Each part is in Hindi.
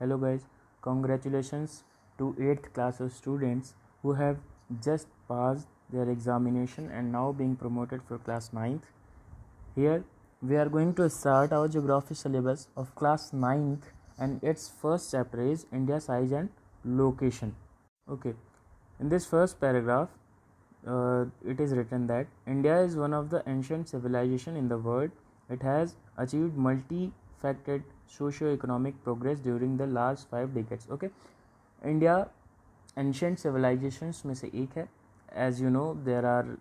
Hello guys, congratulations to 8th class of students who have just passed their examination and now being promoted for class 9th. Here we are going to start our geography syllabus of class 9th and its first chapter is India size and location. Okay, in this first paragraph it is written that India is one of the ancient civilization in the world. It has achieved multi-faceted socio-economic progress during the last 5 decades. Okay, India ancient civilizations में से एक है. As you know, there are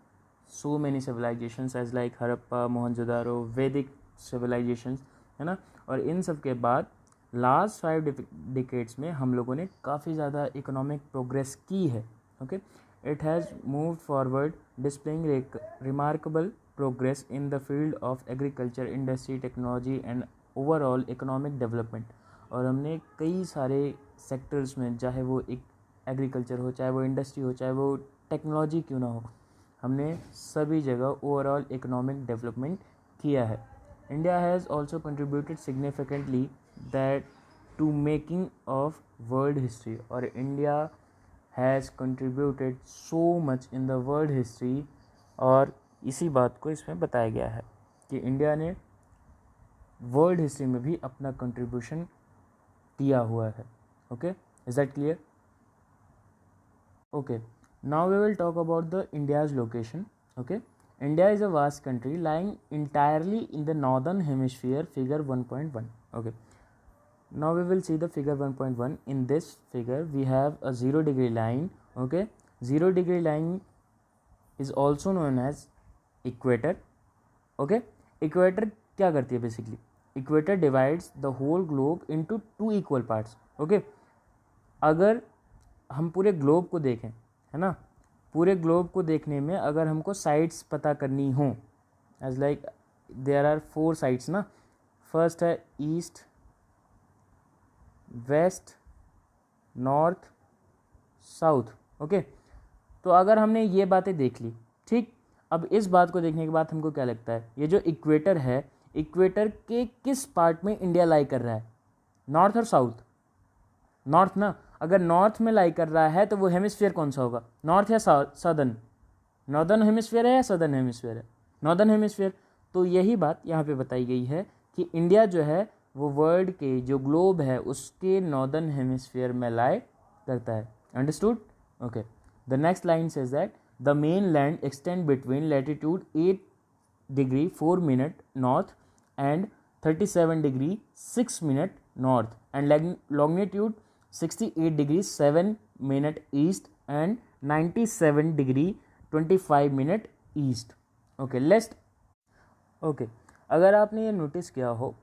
so many civilizations as like Harappa, Mohenjodaro, वैदिक civilizations, है ना. और इन सब के बाद लास्ट 5 डिकेड्स में हम लोगों ने काफ़ी ज़्यादा इकोनॉमिक प्रोग्रेस की है. Okay, it has moved forward, displaying remarkable progress in the field of agriculture, industry, technology and overall economic development. और हमने कई सारे सेक्टर्स में, चाहे वो एक एग्रीकल्चर हो, चाहे वो इंडस्ट्री हो, चाहे वो टेक्नोलॉजी क्यों ना हो, हमने सभी जगह ओवरऑल इकोनॉमिक डेवलपमेंट किया है. India has also contributed significantly that to making of world history. और India has contributed so much in the world history. और इसी बात को इसमें बताया गया है कि इंडिया ने वर्ल्ड हिस्ट्री में भी अपना कंट्रीब्यूशन दिया हुआ है. Okay, is that clear? Okay, now we will talk about the India's location. Okay, India is a vast country lying entirely in the northern hemisphere. Figure 1.1. Okay, now we will see the figure 1.1. In this figure we have a 0-degree line. Okay, 0-degree line is also known as equator. Okay, equator क्या करती है basically? Equator divides the whole globe into 2 equal parts. Okay, अगर हम पूरे ग्लोब को देखें, है ना, पूरे ग्लोब को देखने में अगर हमको साइड्स पता करनी हो, as like there are 4 sides ना. फर्स्ट है east, west, north, south. Okay, तो अगर हमने ये बातें देख ली, ठीक, अब इस बात को देखने के बाद हमको क्या लगता है, ये जो इक्वेटर है, इक्वेटर के किस पार्ट में इंडिया लाई कर रहा है, नॉर्थ और साउथ? नॉर्थ ना. अगर नॉर्थ में लाई कर रहा है तो वो हेमिस्फीयर कौन सा होगा, नॉर्थ या सदर्न? नॉर्दर्न हेमिस्फीयर है या सदर्न हेमिस्फीयर है? Northern hemisphere. तो यही बात यहाँ पे बताई गई है कि इंडिया जो है वो वर्ल्ड के जो ग्लोब है उसके नॉर्दर्न हेमिस्फीयर में लाई करता है. Understood? Okay, the next line says that the main land extend between latitude 8 degree 4 minute north and 37 degree 6 minute north and longitude 68 degree 7 minute east and 97 degree 25 minute east. Okay, let's. Okay, अगर आपने ये नोटिस किया हो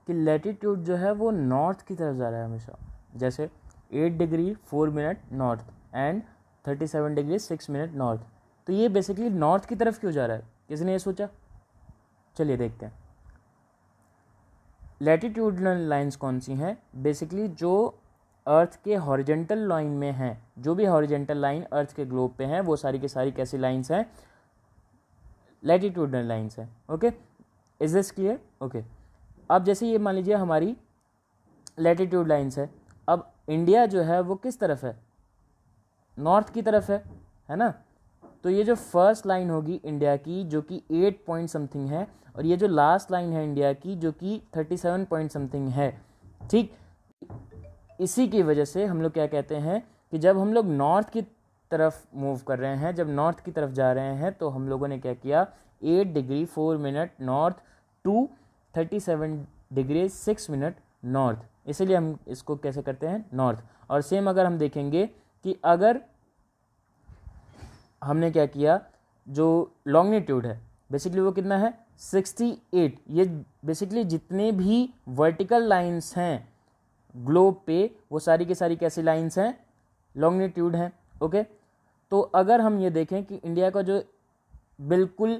कि लैटिट्यूड जो है वो नॉर्थ की तरफ जा रहा है हमेशा, जैसे 8 degree 4 minute north and 37 degree 6 minute north, तो ये बेसिकली नॉर्थ की तरफ क्यों जा रहा है? किसी ने ये सोचा? चलिए देखते हैं. लैटिट्यूडनल लाइंस कौन सी हैं? बेसिकली जो अर्थ के हॉरिजेंटल लाइन में हैं, जो भी हॉरिजेंटल लाइन अर्थ के ग्लोब पे हैं वो सारी की सारी कैसी लाइंस हैं? लैटिट्यूडनल लाइंस हैं. Okay, is this clear? Okay, अब जैसे ये मान लीजिए हमारी लैटिट्यूड लाइंस है, अब इंडिया जो है वो किस तरफ है? नॉर्थ की तरफ है ना. तो ये जो फर्स्ट लाइन होगी इंडिया की जो कि 8 पॉइंट समथिंग है, और ये जो लास्ट लाइन है इंडिया की जो कि 37 पॉइंट समथिंग है, ठीक, इसी की वजह से हम लोग क्या कहते हैं कि जब हम लोग नॉर्थ की तरफ मूव कर रहे हैं, जब नॉर्थ की तरफ जा रहे हैं, तो हम लोगों ने क्या किया, 8 degree 4 minute north to 37 degree 6 minute north, इसीलिए हम इसको कैसे करते हैं, नॉर्थ. और सेम अगर हम देखेंगे कि अगर हमने क्या किया, जो लॉन्गिट्यूड है बेसिकली वो कितना है, 68. ये बेसिकली जितने भी वर्टिकल लाइंस हैं ग्लोब पे वो सारी की सारी कैसी लाइंस हैं, लॉन्गिट्यूड हैं. ओके, तो अगर हम ये देखें कि इंडिया का जो बिल्कुल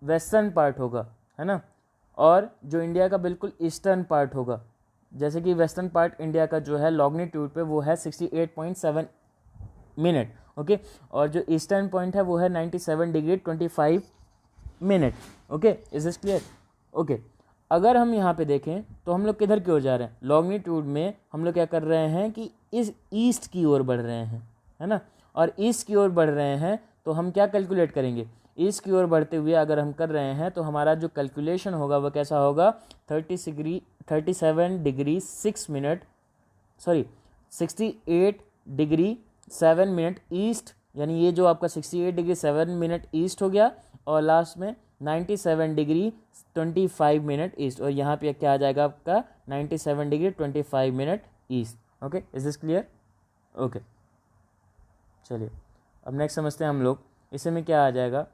वेस्टर्न पार्ट होगा, है ना, और जो इंडिया का बिल्कुल ईस्टर्न पार्ट होगा, जैसे कि वेस्टर्न पार्ट इंडिया का जो है लॉन्गिट्यूड पे वो है 68.7 मिनट. ओके, और जो ईस्टर्न पॉइंट है वो है 97 degree 25 minute. Okay, is this clear? Okay, अगर हम यहाँ पे देखें तो हम लोग किधर की ओर जा रहे हैं, लॉन्गिट्यूड में हम लोग क्या कर रहे हैं कि इस ईस्ट की ओर बढ़ रहे हैं, है ना। और ईस्ट की ओर बढ़ रहे हैं तो हम क्या कैलकुलेट करेंगे, ईस्ट की ओर बढ़ते हुए अगर हम कर रहे हैं तो हमारा जो कैलकुलेशन होगा वह कैसा होगा, 37 degree 6 minute, sorry 68 degree 7 minute east, यानी ये जो आपका 68 डिग्री 7 मिनट ईस्ट हो गया, और लास्ट में 97 डिग्री 25 मिनट ईस्ट, और यहाँ पे क्या आ जाएगा आपका 97 degree 25 minute east. Okay, is this clear? Okay, चलिए अब नेक्स्ट समझते हैं हम लोग। इसे में क्या आ जाएगा,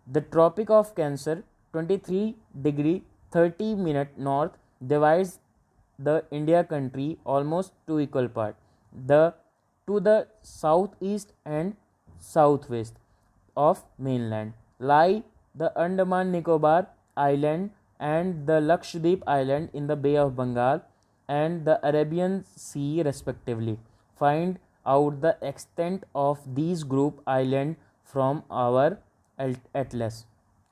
the tropic of cancer 23 degree 30 minute north divides the India country almost to equal part. To the southeast and southwest of mainland lie the Andaman Nicobar Island and the Lakshadweep Island in the Bay of Bengal and the Arabian Sea respectively. Find out the extent of these group island from our atlas.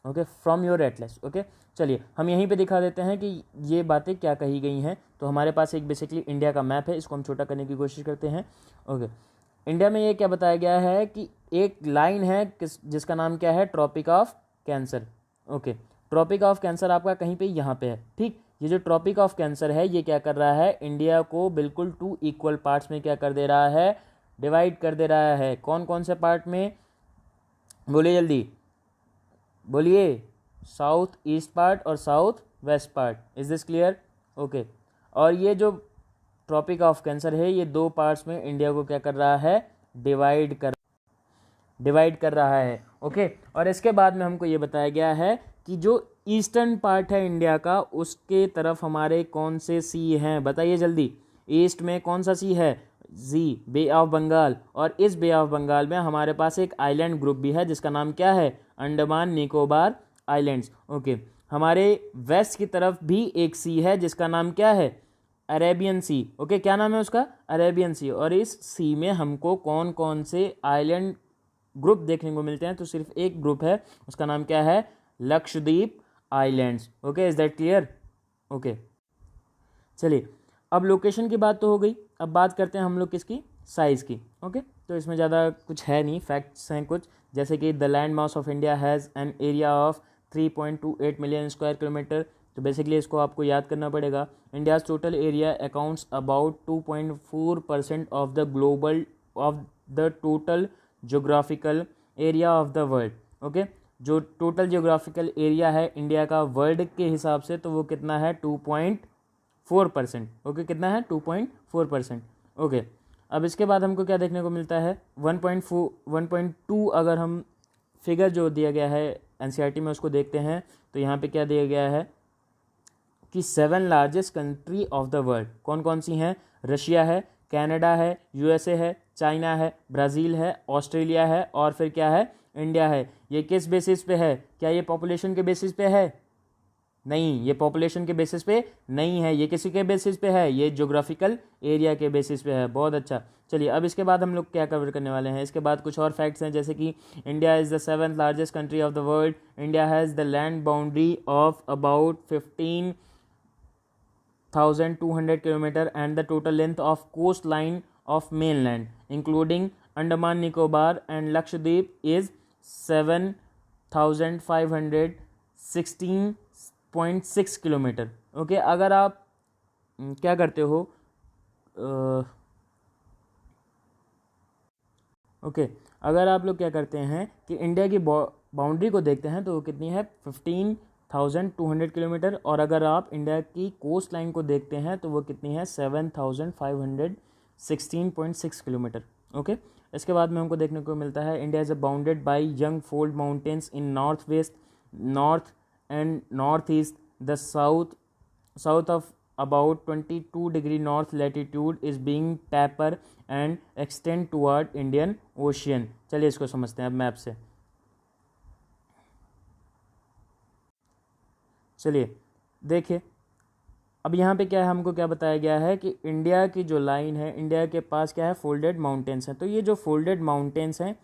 Okay, from your Atlas. Okay, चलिए हम यहीं पे दिखा देते हैं कि ये बातें क्या कही गई हैं। तो हमारे पास एक बेसिकली इंडिया का मैप है, इसको हम छोटा करने की कोशिश करते हैं। ओके, इंडिया में ये क्या बताया गया है कि एक लाइन है जिसका नाम क्या है, tropic of cancer. Okay, tropic of cancer आपका कहीं पे यहाँ पे है, ठीक। ये जो ट्रॉपिक ऑफ कैंसर है ये क्या कर रहा है, इंडिया को बिल्कुल 2 इक्वल पार्ट्स में क्या कर दे रहा है, डिवाइड कर दे रहा है। कौन कौन से पार्ट में, बोलिए जल्दी बोलिए, साउथ ईस्ट पार्ट और south west part. Is this clear? Okay, और ये जो ट्रॉपिक ऑफ कैंसर है ये 2 पार्ट्स में इंडिया को क्या कर रहा है, डिवाइड कर रहा है। ओके, और इसके बाद में हमको ये बताया गया है कि जो ईस्टर्न पार्ट है इंडिया का उसके तरफ हमारे कौन से सी हैं, बताइए जल्दी। ईस्ट में कौन सा सी है, जी, बे ऑफ बंगाल, और इस बे ऑफ बंगाल में हमारे पास एक आइलैंड ग्रुप भी है जिसका नाम क्या है, अंडमान निकोबार आइलैंड्स। ओके, हमारे वेस्ट की तरफ भी एक सी है जिसका नाम क्या है, अरेबियन सी। ओके, क्या नाम है उसका, अरेबियन सी। और इस सी में हमको कौन कौन से आइलैंड ग्रुप देखने को मिलते हैं, तो सिर्फ एक ग्रुप है, उसका नाम क्या है, Lakshadweep islands. Okay, is that clear? Okay, चलिए अब लोकेशन की बात तो हो गई, अब बात करते हैं हम लोग किसकी, साइज़ की। ओके, तो इसमें ज़्यादा कुछ है नहीं, फैक्ट्स हैं कुछ, जैसे कि the land mass of India has an area of 3.28 million square kilometre. तो बेसिकली इसको आपको याद करना पड़ेगा। India's total area accounts about 2.4% of the total geographical area of the world. Okay, जो टोटल जियोग्राफिकल एरिया है इंडिया का वर्ल्ड के हिसाब से तो वो कितना है, 2.4%। ओके, कितना है, 2.4%। ओके, अब इसके बाद हमको क्या देखने को मिलता है, 1.2 अगर हम फिगर जो दिया गया है एनसीईआरटी में उसको देखते हैं तो यहाँ पे क्या दिया गया है कि 7 largest country of the world कौन कौन सी हैं, रशिया है, कनाडा है, यूएसए है, चाइना है, ब्राज़ील है, ऑस्ट्रेलिया है, और फिर क्या है, इंडिया है। ये किस बेसिस पे है, क्या ये पॉपुलेशन के बेसिस पे है, नहीं, ये पॉपुलेशन के बेसिस पे नहीं है, ये किसी के बेसिस पे है, ये ज्योग्राफिकल एरिया के बेसिस पे है। बहुत अच्छा, चलिए अब इसके बाद हम लोग क्या कवर करने वाले हैं, इसके बाद कुछ और फैक्ट्स हैं, जैसे कि India is the 7th largest country of the world, India has the land boundary of about 15,200 kilometre and the total length of coast line of mainland including Andaman Nicobar and Lakshadweep is 7,516.6 kilometre. Okay, अगर आप क्या करते हो, ओके, अगर आप लोग क्या करते हैं कि इंडिया की बाउंड्री को देखते हैं तो वो कितनी है, 15,200 किलोमीटर, और अगर आप इंडिया की कोस्ट लाइन को देखते हैं तो वो कितनी है, 7,516.6 किलोमीटर। ओके, इसके बाद में हमको देखने को मिलता है India is bounded by young fold mountains in north west, north and northeast. The south of about 22 degree north latitude is being taper and extend toward Indian Ocean. चलिए इसको समझते हैं अब मैप से। चलिए देखिए, अब यहाँ पे क्या है, हमको क्या बताया गया है कि इंडिया की जो लाइन है, इंडिया के पास क्या है, फोल्डेड माउंटेन्स हैं। तो ये जो फोल्डेड माउंटेन्स हैं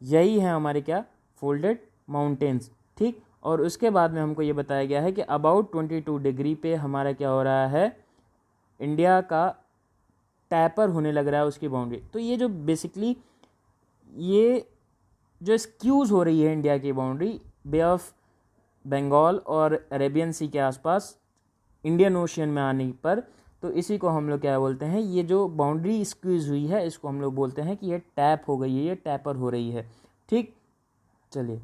यही हैं हमारे क्या, फोल्डेड माउंटेन्स, ठीक। और उसके बाद में हमको ये बताया गया है कि अबाउट 22 डिग्री पे हमारा क्या हो रहा है, इंडिया का टैपर होने लग रहा है उसकी बाउंड्री। तो ये जो बेसिकली ये जो स्क्यूज़ हो रही है इंडिया की बाउंड्री बे ऑफ बंगाल और अरेबियन सी के आसपास इंडियन ओशियन में आने पर, तो इसी को हम लोग क्या बोलते हैं, ये जो बाउंड्री स्क्वीज हुई है इसको हम लोग बोलते हैं कि ये टैप हो गई है, ये टैपर हो रही है। ठीक, चलिए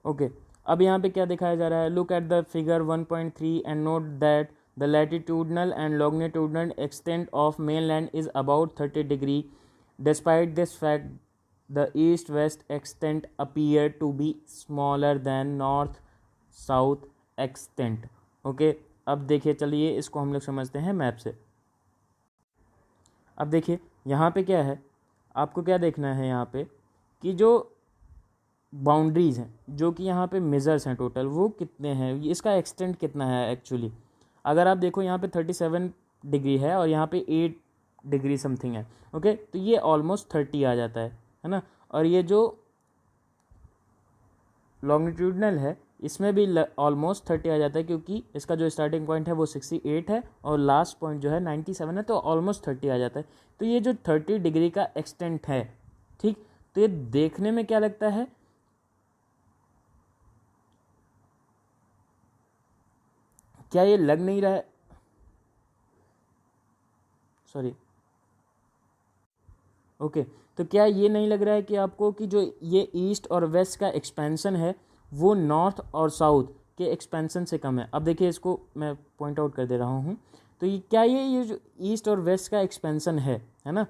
ओके। अब यहाँ पे क्या दिखाया जा रहा है, look at the figure 1.3 and note that the latitudinal and longitudinal extent of mainland is about 30 degree. Despite this fact the east west extent appear to be smaller than north south extent. Okay, अब देखिए, चलिए इसको हम लोग समझते हैं मैप से। अब देखिए यहाँ पे क्या है, आपको क्या देखना है यहाँ पे कि जो बाउंड्रीज़ हैं, जो कि यहाँ पे मेजर्स हैं टोटल, वो कितने हैं, इसका एक्सटेंट कितना है एक्चुअली। अगर आप देखो यहाँ पे 37 डिग्री है और यहाँ पे 8 डिग्री समथिंग है। ओके, तो ये ऑलमोस्ट 30 आ जाता है ना। और ये जो लॉन्गिट्यूडनल है इसमें भी ऑलमोस्ट 30 आ जाता है, क्योंकि इसका जो स्टार्टिंग पॉइंट है वो 68 है और लास्ट पॉइंट जो है 97 है, तो ऑलमोस्ट 30 आ जाता है। तो ये जो 30 डिग्री का एक्सटेंट है, ठीक, तो ये देखने में क्या लगता है, क्या ये लग नहीं रहा है, सॉरी ओके, तो क्या ये नहीं लग रहा है कि आपको कि जो ये ईस्ट और वेस्ट का एक्सपेंशन है वो नॉर्थ और साउथ के एक्सपेंशन से कम है। अब देखिए इसको मैं पॉइंट आउट कर दे रहा हूँ। तो ये क्या ये जो ईस्ट और वेस्ट का एक्सपेंशन है ना,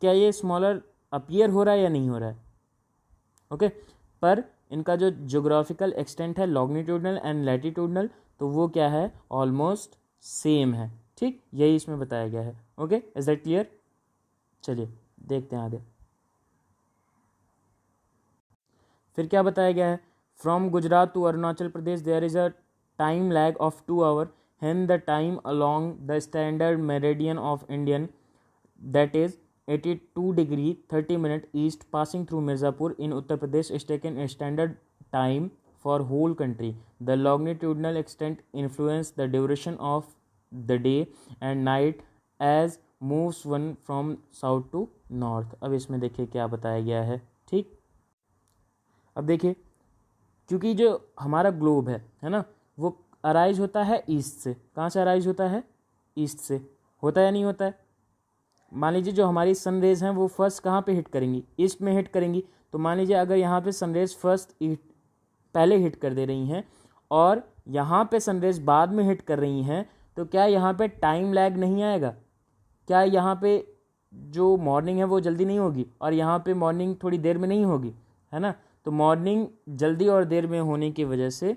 क्या ये स्मॉलर अपीयर हो रहा है या नहीं हो रहा है। ओके, पर इनका जो ज्योग्राफिकल एक्सटेंट है लॉन्गिट्यूडनल एंड लैटिट्यूडनल, तो वो क्या है, ऑलमोस्ट सेम है। ठीक, यही इसमें बताया गया है। Okay, is that clear. चलिए देखते हैं आगे। फिर क्या बताया गया है, from Gujarat to Arunachal Pradesh there is a time lag of 2 hour, hence the time along the standard meridian of Indian that is 82 degree 30 minute east passing through Mirzapur in Uttar Pradesh is taken standard time for whole country. The longitudinal extent influence the duration of the day and night as moves one from south to north. अब इसमें देखिए क्या बताया गया है। ठीक, अब देखिए, क्योंकि जो हमारा ग्लोब है ना, वो अराइज होता है ईस्ट से। कहाँ से अराइज होता है, ईस्ट से। होता है नहीं होता है। मान लीजिए जो हमारी सनरेज हैं वो फर्स्ट कहाँ पे हिट करेंगी, ईस्ट में हिट करेंगी। तो मान लीजिए अगर यहाँ पे सनरेज फर्स्ट पहले हिट कर दे रही हैं और यहाँ पे सनरेज बाद में हिट कर रही हैं, तो क्या यहाँ पे टाइम लैग नहीं आएगा, क्या यहाँ पे जो मॉर्निंग है वो जल्दी नहीं होगी और यहाँ पे मॉर्निंग थोड़ी देर में नहीं होगी, है ना। तो मॉर्निंग जल्दी और देर में होने की वजह से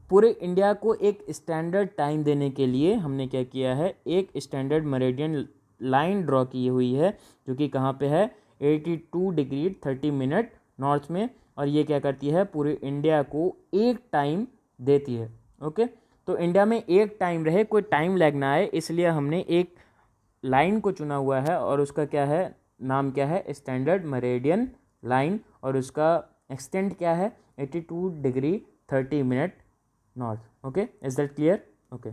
पूरे इंडिया को एक स्टैंडर्ड टाइम देने के लिए हमने क्या किया है, एक स्टैंडर्ड मेरिडियन लाइन ड्रॉ की हुई है, जो कि कहाँ पे है, 82 डिग्री 30 मिनट नॉर्थ में। और ये क्या करती है, पूरे इंडिया को एक टाइम देती है। ओके, तो इंडिया में एक टाइम रहे, कोई टाइम लैग ना आए, इसलिए हमने एक लाइन को चुना हुआ है और उसका क्या है, नाम क्या है, स्टैंडर्ड मेरिडियन लाइन, और उसका एक्सटेंट क्या है, 82 degree 30 minute north. Okay, is that clear. Okay.